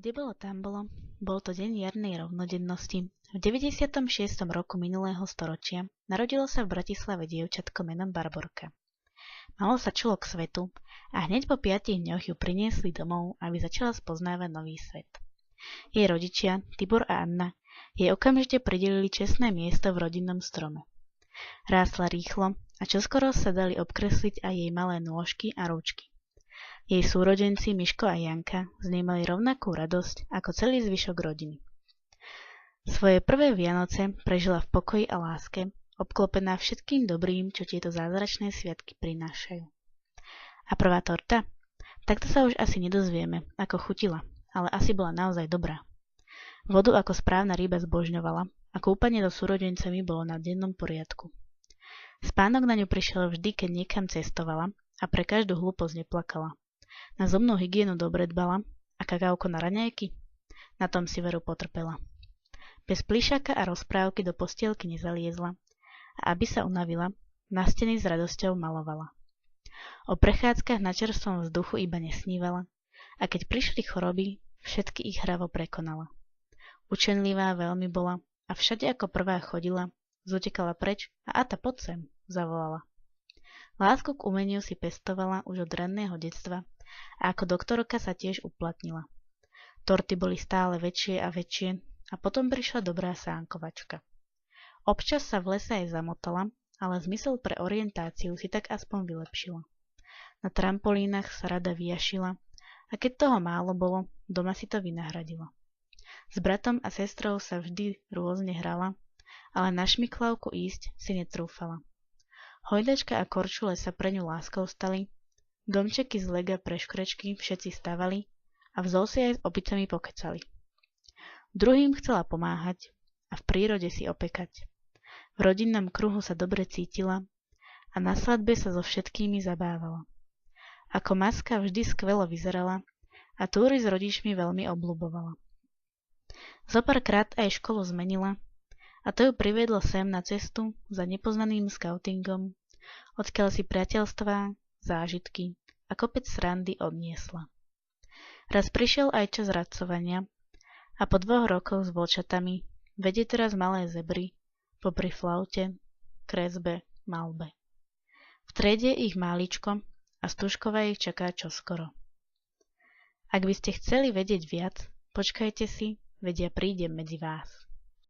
Kde bolo, tam bolo. Bol to deň jarnej rovnodennosti. V 96. roku minulého storočia narodilo sa v Bratislave dievčatko menom Barborka. Malo sa čulo k svetu a hneď po 5 dňoch ju priniesli domov, aby začala spoznávať nový svet. Jej rodičia, Tibor a Anna, jej okamžite pridelili čestné miesto v rodinnom strome. Rástla rýchlo a čoskoro sa dali obkresliť aj jej malé nôžky a ručky. Jej súrodenci Miško a Janka z nej mali rovnakú radosť ako celý zvyšok rodiny. Svoje prvé Vianoce prežila v pokoji a láske, obklopená všetkým dobrým, čo tieto zázračné sviatky prinášajú. A prvá torta? Takto sa už asi nedozvieme, ako chutila, ale asi bola naozaj dobrá. Vodu ako správna ryba zbožňovala a kúpanie so súrodencami bolo na dennom poriadku. Spánok na ňu prišiel vždy, keď niekam cestovala a pre každú hlúposť neplakala. Na zubnú hygienu dobre dbala a kakávko na raňajky? Na tom si veru potrpela. Bez plíšaka a rozprávky do postielky nezaliezla a aby sa unavila, na steny s radosťou malovala. O prechádzkach na čerstvom vzduchu iba nesnívala a keď prišli choroby, všetky ich hravo prekonala. Učenlivá veľmi bola a všade ako prvá chodila, zutekala preč a Ata, poď sem, zavolala. Lásku k umeniu si pestovala už od ranného detstva a ako doktorka sa tiež uplatnila. Torty boli stále väčšie a väčšie a potom prišla dobrá sánkovačka. Občas sa v lese aj zamotala, ale zmysel pre orientáciu si tak aspoň vylepšila. Na trampolínach sa rada vyjašila a keď toho málo bolo, doma si to vynahradila. S bratom a sestrou sa vždy rôzne hrala, ale na šmiklavku ísť si netrúfala. Hojdačka a korčule sa pre ňu láskou stali, domčeky z lega pre škrečky všetci stavali a vzol si aj s opicami pokecali. Druhým chcela pomáhať a v prírode si opekať. V rodinnom kruhu sa dobre cítila a na svadbe sa so všetkými zabávala. Ako maska vždy skvelo vyzerala a túry s rodičmi veľmi obľubovala. Zopárkrát aj školu zmenila a to ju priviedlo sem na cestu za nepoznaným skautingom, odkiaľ si priateľstvá, zážitky a kopec srandy odniesla. Raz prišiel aj čas radcovania a po 2 rokoch s vlčatami vedie teraz malé zebry popri flaute, kresbe, malbe. V triede ich máličko a Stužková ich čaká čoskoro. Ak by ste chceli vedieť viac, počkajte si, veď ja prídem medzi vás.